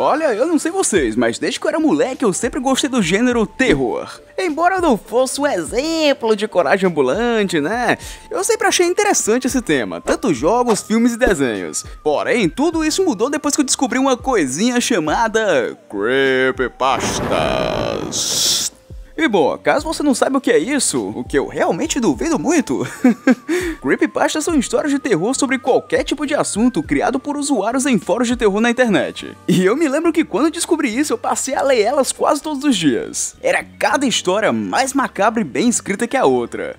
Olha, eu não sei vocês, mas desde que eu era moleque eu sempre gostei do gênero terror. Embora eu não fosse um exemplo de coragem ambulante, né? Eu sempre achei interessante esse tema, tanto jogos, filmes e desenhos. Porém, tudo isso mudou depois que eu descobri uma coisinha chamada Creepypastas. E bom, caso você não saiba o que é isso, o que eu realmente duvido muito, Creepypastas são histórias de terror sobre qualquer tipo de assunto criado por usuários em fóruns de terror na internet. E eu me lembro que quando eu descobri isso, eu passei a ler elas quase todos os dias. Era cada história mais macabra e bem escrita que a outra.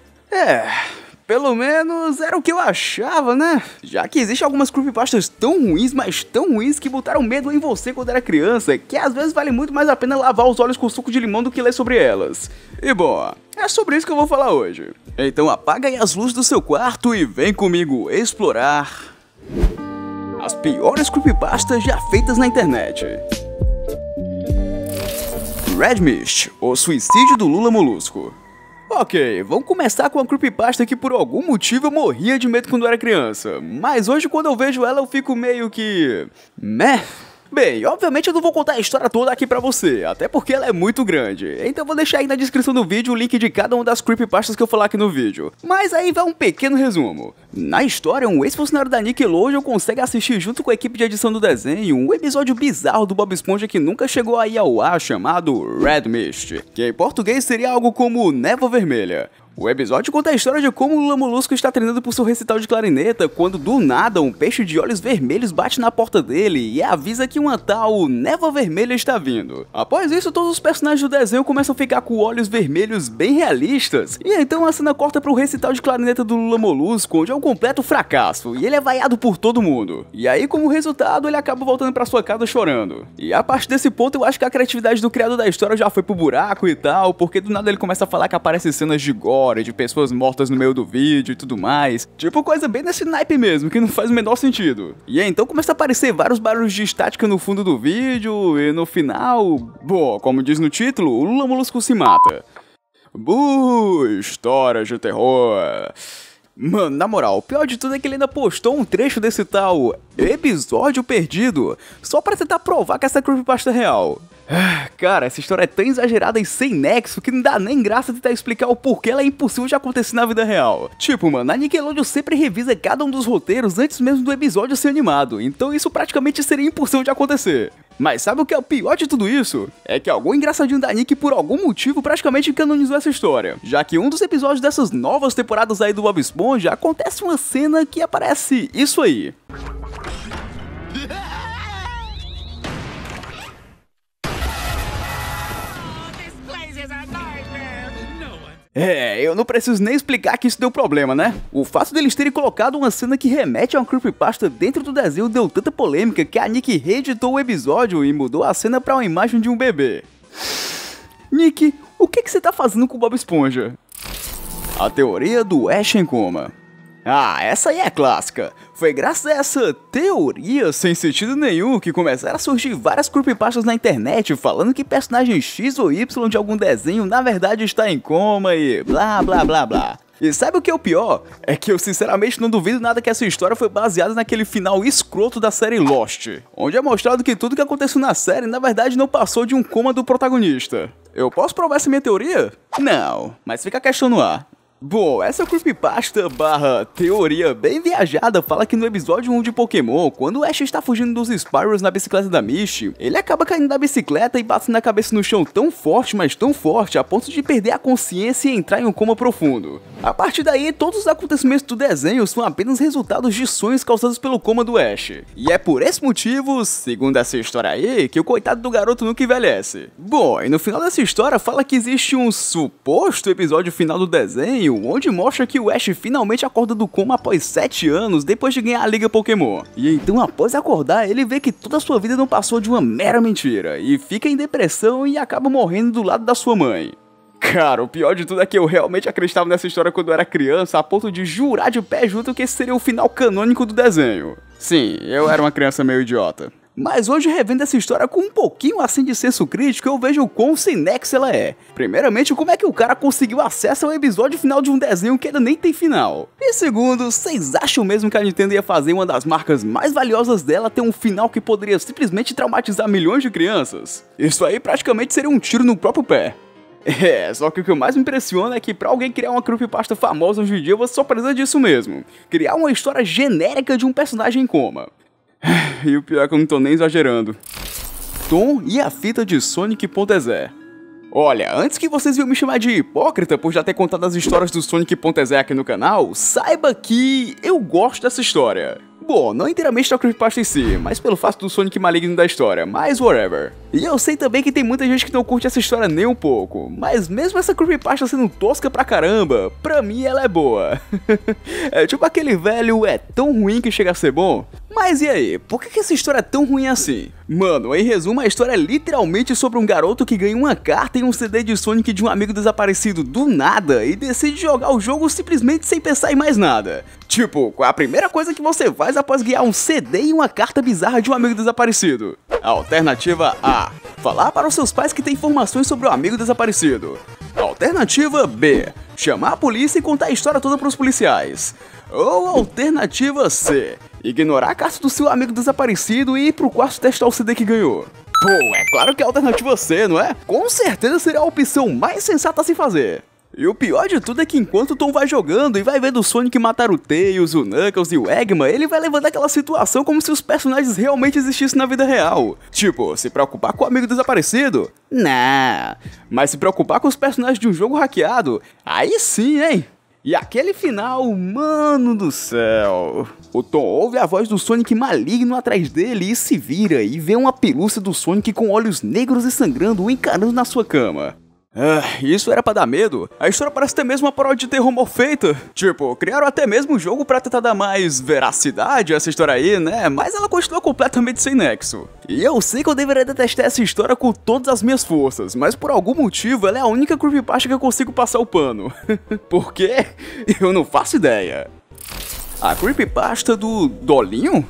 Pelo menos era o que eu achava, né? Já que existem algumas creepypastas tão ruins, mas tão ruins que botaram medo em você quando era criança, que às vezes vale muito mais a pena lavar os olhos com suco de limão do que ler sobre elas. E bom, é sobre isso que eu vou falar hoje. Então apaga aí as luzes do seu quarto e vem comigo explorar as piores creepypastas já feitas na internet. Red Mist, o suicídio do Lula Molusco. Ok, vamos começar com a creepypasta que por algum motivo eu morria de medo quando eu era criança, mas hoje quando eu vejo ela eu fico meio que... meh. Bem, obviamente eu não vou contar a história toda aqui pra você, até porque ela é muito grande, então eu vou deixar aí na descrição do vídeo o link de cada uma das creepypastas que eu falar aqui no vídeo. Mas aí vai um pequeno resumo. Na história, um ex-funcionário da Nickelodeon consegue assistir junto com a equipe de edição do desenho um episódio bizarro do Bob Esponja que nunca chegou aí ao ar, chamado Red Mist, que em português seria algo como Névoa Vermelha. O episódio conta a história de como o Lula Molusco está treinando por seu recital de clarineta quando do nada um peixe de olhos vermelhos bate na porta dele e avisa que uma tal névoa vermelha está vindo. Após isso, todos os personagens do desenho começam a ficar com olhos vermelhos bem realistas, e então a cena corta para o recital de clarineta do Lula Molusco, onde é um completo fracasso e ele é vaiado por todo mundo. E aí, como resultado, ele acaba voltando para sua casa chorando. E a partir desse ponto eu acho que a criatividade do criador da história já foi pro buraco e tal, porque do nada ele começa a falar que aparecem cenas de gore, de pessoas mortas no meio do vídeo e tudo mais. Tipo coisa bem desse naipe mesmo, que não faz o menor sentido. E aí, então começa a aparecer vários barulhos de estática no fundo do vídeo e no final... bom, como diz no título, o Lula Molusco se mata. Histórias de terror. Mano, na moral, o pior de tudo é que ele ainda postou um trecho desse tal episódio perdido, só pra tentar provar que essa creepypasta é real. Cara, essa história é tão exagerada e sem nexo que não dá nem graça tentar explicar o porquê ela é impossível de acontecer na vida real. Tipo, mano, a Nickelodeon sempre revisa cada um dos roteiros antes mesmo do episódio ser animado, então isso praticamente seria impossível de acontecer. Mas sabe o que é o pior de tudo isso? É que algum engraçadinho da Nick por algum motivo praticamente canonizou essa história, já que um dos episódios dessas novas temporadas aí do Bob Esponja acontece uma cena que aparece isso aí. Eu não preciso nem explicar que isso deu problema, né? O fato deles terem colocado uma cena que remete a uma creepypasta dentro do desenho deu tanta polêmica que a Nick reeditou o episódio e mudou a cena pra uma imagem de um bebê. Nick, o que você tá fazendo com o Bob Esponja? A teoria do Ash em coma. Essa aí é clássica. Foi graças a essa teoria sem sentido nenhum que começaram a surgir várias creepypastas na internet falando que personagem X ou Y de algum desenho na verdade está em coma e blá blá blá blá. E sabe o que é o pior? É que eu sinceramente não duvido nada que essa história foi baseada naquele final escroto da série Lost, onde é mostrado que tudo que aconteceu na série na verdade não passou de um coma do protagonista. Eu posso provar essa minha teoria? Não, mas fica a questão no ar. Bom, essa creepypasta barra teoria bem viajada fala que no episódio 1 de Pokémon, quando o Ash está fugindo dos Spyros na bicicleta da Misty, ele acaba caindo da bicicleta e batendo a cabeça no chão tão forte, mas tão forte, a ponto de perder a consciência e entrar em um coma profundo. A partir daí, todos os acontecimentos do desenho são apenas resultados de sonhos causados pelo coma do Ash. E é por esse motivo, segundo essa história aí, que o coitado do garoto nunca envelhece. Bom, e no final dessa história fala que existe um suposto episódio final do desenho, onde mostra que o Ash finalmente acorda do coma após 7 anos depois de ganhar a Liga Pokémon. E então após acordar, ele vê que toda a sua vida não passou de uma mera mentira, e fica em depressão e acaba morrendo do lado da sua mãe. Cara, o pior de tudo é que eu realmente acreditava nessa história quando eu era criança, a ponto de jurar de pé junto que esse seria o final canônico do desenho. Sim, eu era uma criança meio idiota. Mas hoje, revendo essa história com um pouquinho assim de senso crítico, eu vejo o quão sem nexo ela é. Primeiramente, como é que o cara conseguiu acesso ao episódio final de um desenho que ainda nem tem final? E segundo, vocês acham mesmo que a Nintendo ia fazer uma das marcas mais valiosas dela ter um final que poderia simplesmente traumatizar milhões de crianças? Isso aí praticamente seria um tiro no próprio pé. Só que o que mais me impressiona é que pra alguém criar uma creepypasta famosa hoje em dia, você só precisa disso mesmo. Criar uma história genérica de um personagem em coma. E o pior é que eu não tô nem exagerando. Tom e a fita de Sonic.exe. Olha, antes que vocês iam me chamar de hipócrita por já ter contado as histórias do Sonic.exe aqui no canal, saiba que eu gosto dessa história. Bom, não inteiramente da creepypasta em si, mas pelo fato do Sonic maligno da história, mas whatever. E eu sei também que tem muita gente que não curte essa história nem um pouco, mas mesmo essa creepypasta sendo tosca pra caramba, pra mim ela é boa. É tipo aquele velho é tão ruim que chega a ser bom. Mas e aí, por que essa história é tão ruim assim? Mano, em resumo, a história é literalmente sobre um garoto que ganha uma carta e um CD de Sonic de um amigo desaparecido do nada e decide jogar o jogo simplesmente sem pensar em mais nada. Tipo, qual é a primeira coisa que você faz após ganhar um CD e uma carta bizarra de um amigo desaparecido? Alternativa A: falar para os seus pais que tem informações sobre o amigo desaparecido. Alternativa B: chamar a polícia e contar a história toda para os policiais. Ou alternativa C: ignorar a carta do seu amigo desaparecido e ir pro quarto testar o CD que ganhou. Pô, é claro que é a alternativa C, não é? Com certeza seria a opção mais sensata a se fazer. E o pior de tudo é que enquanto o Tom vai jogando e vai vendo o Sonic matar o Tails, o Knuckles e o Eggman, ele vai levando aquela situação como se os personagens realmente existissem na vida real. Tipo, se preocupar com o amigo desaparecido? Nah. Mas se preocupar com os personagens de um jogo hackeado? Aí sim, hein? E aquele final, mano do céu. O Tom ouve a voz do Sonic maligno atrás dele e se vira e vê uma pelúcia do Sonic com olhos negros e sangrando o encarando na sua cama. Isso era pra dar medo? A história parece ter mesmo uma paródia de terror mal feita. Tipo, criaram até mesmo um jogo pra tentar dar mais veracidade a essa história aí, né? Mas ela continua completamente sem nexo. E eu sei que eu deveria detestar essa história com todas as minhas forças, mas por algum motivo ela é a única creepypasta que eu consigo passar o pano. Por quê? Eu não faço ideia. A creepypasta do Dolinho?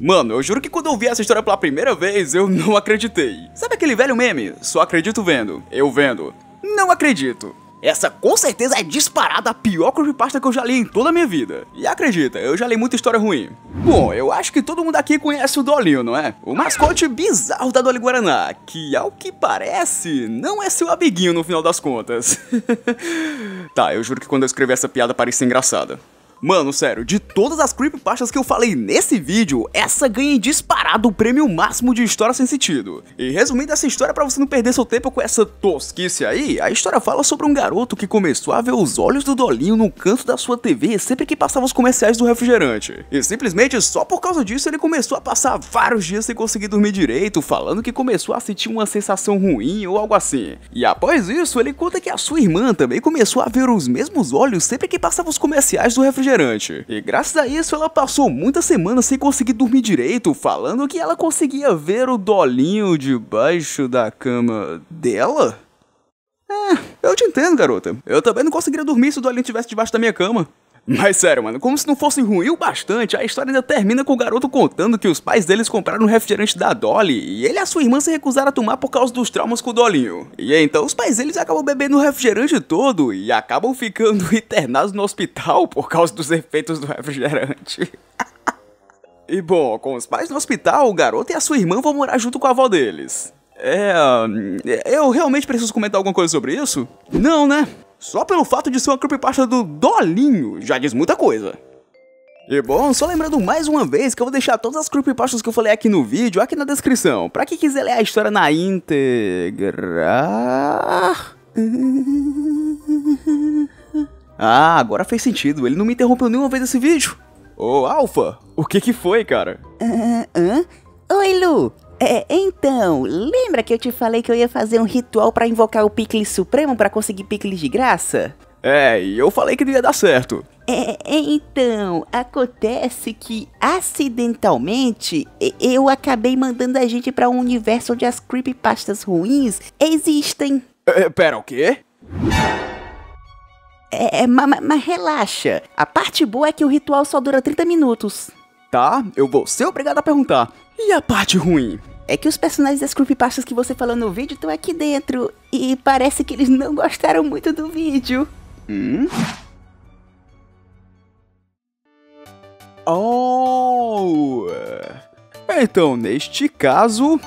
Mano, eu juro que quando eu vi essa história pela primeira vez, eu não acreditei. Sabe aquele velho meme? Só acredito vendo. Eu vendo. Não acredito. Essa com certeza é disparada a pior creepypasta que eu já li em toda a minha vida. E acredita, eu já li muita história ruim. Bom, eu acho que todo mundo aqui conhece o Dolinho, não é? O mascote bizarro da Dolly Guaraná, que ao que parece, não é seu amiguinho no final das contas. Tá, eu juro que quando eu escrevi essa piada parecia engraçada. Mano, sério, de todas as creepypastas que eu falei nesse vídeo, essa ganha em disparado o prêmio máximo de história sem sentido. E resumindo essa história pra você não perder seu tempo com essa tosquice aí, a história fala sobre um garoto que começou a ver os olhos do Dolinho no canto da sua TV sempre que passava os comerciais do refrigerante. E simplesmente só por causa disso ele começou a passar vários dias sem conseguir dormir direito, falando que começou a sentir uma sensação ruim ou algo assim. E após isso, ele conta que a sua irmã também começou a ver os mesmos olhos sempre que passava os comerciais do refrigerante. E graças a isso ela passou muitas semanas sem conseguir dormir direito, falando que ela conseguia ver o Dolinho debaixo da cama dela? Eu te entendo, garota. Eu também não conseguiria dormir se o Dolinho estivesse debaixo da minha cama. Mas sério, mano, como se não fosse ruim o bastante, a história ainda termina com o garoto contando que os pais deles compraram um refrigerante da Dolly e ele e a sua irmã se recusaram a tomar por causa dos traumas com o Dolinho. E então os pais deles acabam bebendo o refrigerante todo e acabam ficando internados no hospital por causa dos efeitos do refrigerante. E bom, com os pais no hospital, o garoto e a sua irmã vão morar junto com a avó deles. Eu realmente preciso comentar alguma coisa sobre isso? Não, né? Só pelo fato de ser uma creepypasta do Dolinho já diz muita coisa. E bom, só lembrando mais uma vez que eu vou deixar todas as creepypastas que eu falei aqui no vídeo aqui na descrição, pra quem quiser ler a história na íntegra. Agora fez sentido, ele não me interrompeu nenhuma vez nesse vídeo. Ô, Alpha, o que foi, cara? Oi, Lu. Então, lembra que eu te falei que eu ia fazer um ritual pra invocar o Picles Supremo pra conseguir Picles de graça? E eu falei que não ia dar certo. Então, acontece que, acidentalmente, eu acabei mandando a gente pra um universo onde as creepypastas ruins existem. Pera, o quê? Mas relaxa, a parte boa é que o ritual só dura 30 minutos. Tá, eu vou ser obrigado a perguntar. E a parte ruim? É que os personagens das creepypastas que você falou no vídeo estão aqui dentro. E parece que eles não gostaram muito do vídeo. Oh! Então, neste caso...